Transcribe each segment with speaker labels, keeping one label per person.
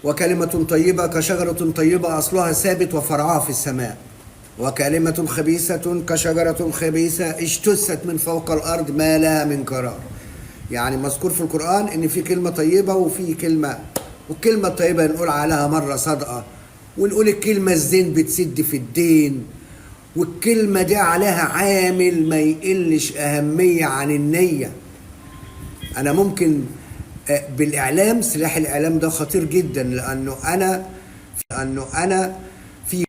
Speaker 1: وكلمة طيبة كشجرة طيبة أصلها ثابت وفرعها في السماء، وكلمة خبيثة كشجرة خبيثة اجتثت من فوق الأرض ما لها من قرار. يعني مذكور في القرآن إن في كلمة طيبة وفي كلمة، والكلمة الطيبة نقول عليها مرة صدقة، ونقول الكلمة الزين بتسد في الدين، والكلمة دي عليها عامل ما يقلش أهمية عن النية. أنا ممكن بالإعلام، سلاح الإعلام ده خطير جدا، لأنه أنا في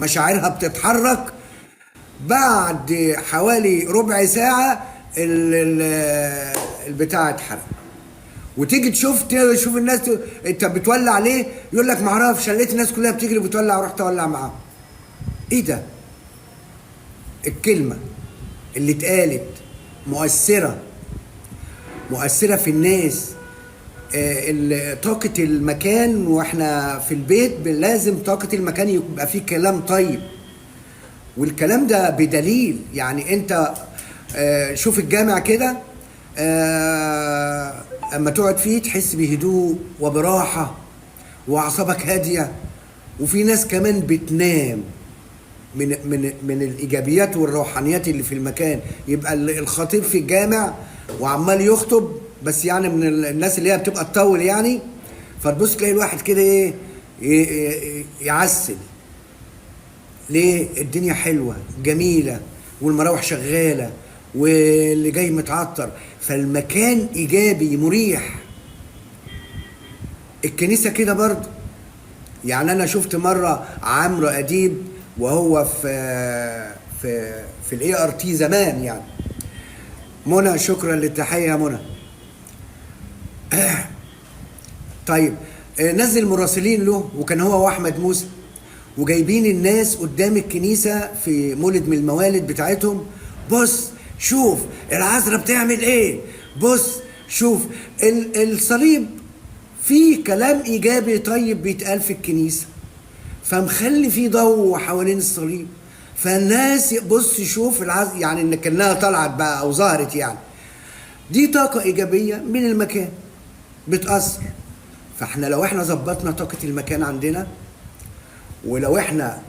Speaker 1: مشاعرها بتتحرك بعد حوالي ربع ساعة البتاع اتحرق. وتيجي تشوف الناس انت بتولع ليه؟ يقول لك معرفش، لقيت الناس كلها بتجري بتولع ورحت اولع معاهم. ايه ده؟ الكلمة اللي اتقالت مؤثرة في الناس. طاقة المكان واحنا في البيت لازم طاقة المكان يبقى فيه كلام طيب، والكلام ده بدليل. يعني انت شوف الجامع كده، اما تقعد فيه تحس بهدوء وبراحة واعصابك هادية، وفي ناس كمان بتنام من الايجابيات والروحانيات اللي في المكان. يبقى الخطيب في الجامع وعمال يخطب، بس يعني من الناس اللي هي بتبقى تطول يعني، فتبص تلاقي الواحد كده ايه يعسل. ليه؟ الدنيا حلوة جميلة والمراوح شغالة واللي جاي متعطر، فالمكان ايجابي مريح. الكنيسة كده برضه. يعني انا شفت مرة عمرو اديب وهو في الاي ار تي زمان يعني. منى شكرا للتحية يا منى. طيب نزل مراسلين له، وكان هو واحمد موسى، وجايبين الناس قدام الكنيسة في مولد من الموالد بتاعتهم. بص شوف العذراء بتعمل ايه، بص شوف الصليب. في كلام ايجابي طيب بيتقال في الكنيسة، فمخلي في ضوء حوالين الصليب، فالناس بص شوف يعني ان كانها طلعت بقى او ظهرت. يعني دي طاقة ايجابية من المكان بتأثر. فاحنا لو احنا ظبطنا طاقة المكان عندنا، ولو احنا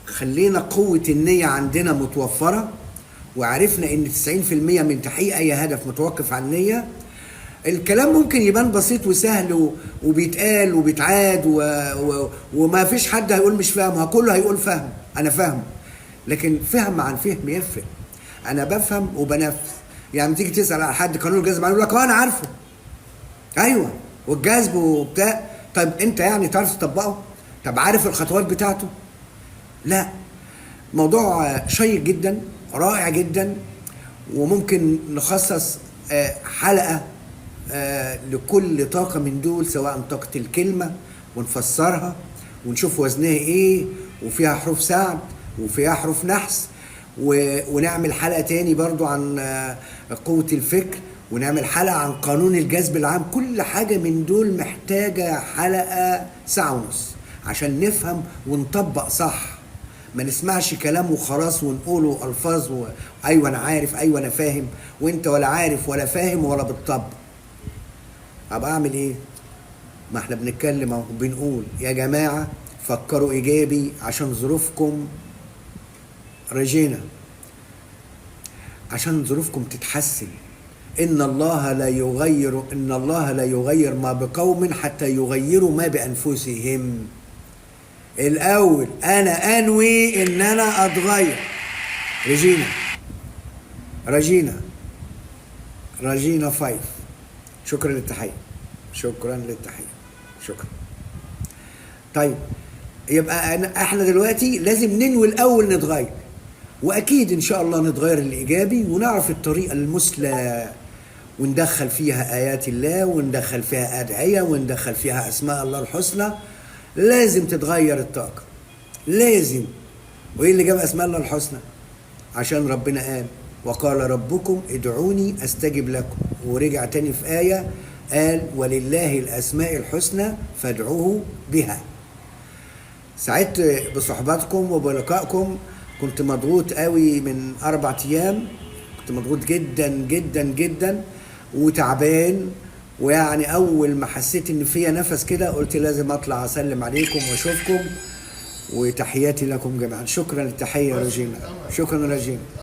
Speaker 1: خلينا قوة النية عندنا متوفرة، وعرفنا ان 90% من تحقيق اي هدف متوقف على النية، الكلام ممكن يبان بسيط وسهل وبيتقال وبيتعاد وما فيش حد هيقول مش فاهم، كله هيقول فاهم، انا فاهم. لكن فهم عن فهم يفرق. انا بفهم وبنفذ. يعني تيجي تسأل على حد قانون الجذب يقول لك انا عارفه، ايوه والجذب وبتاع. طيب انت يعني تعرف تطبقه؟ طب عارف الخطوات بتاعته؟ لا. موضوع شيق جدا، رائع جدا، وممكن نخصص حلقة لكل طاقة من دول، سواء طاقة الكلمة ونفسرها ونشوف وزنها ايه، وفيها حروف سعد وفيها حروف نحس، ونعمل حلقة تاني برضو عن قوة الفكر، ونعمل حلقة عن قانون الجذب العام. كل حاجة من دول محتاجة حلقة ساعة ونص عشان نفهم ونطبق صح. ما نسمعش كلام وخلاص ونقوله ألفاظ أيوة أنا عارف أيوة أنا فاهم، وأنت ولا عارف ولا فاهم ولا بتطبق. أبقى أعمل إيه؟ ما احنا بنتكلم اهو وبنقول يا جماعة فكروا إيجابي عشان ظروفكم رجينا، عشان ظروفكم تتحسن. إن الله لا يغير ما بقوم حتى يغيروا ما بأنفسهم. الأول أنا أنوي إن أنا أتغير. رجينا 5. شكرا للتحية. شكرا. طيب يبقى احنا دلوقتي لازم ننوي الأول نتغير، وأكيد إن شاء الله نتغير الإيجابي، ونعرف الطريقة المثلى، وندخل فيها آيات الله، وندخل فيها أدعية، وندخل فيها أسماء الله الحسنى. لازم تتغير الطاقة، لازم. وإيه اللي جاب أسماء الله الحسنى؟ عشان ربنا قال وقال ربكم ادعوني أستجب لكم، ورجع تاني في آية قال ولله الأسماء الحسنى فادعوه بها. سعدت بصحباتكم وبلقائكم. كنت مضغوط قوي من 4 أيام، كنت مضغوط جدا جدا جدا وتعبان، ويعني اول ما حسيت ان فيا نفس كده قلت لازم اطلع اسلم عليكم واشوفكم، وتحياتي لكم جميعا. شكرا، التحيه يا رجينا، شكرا يا رجينا.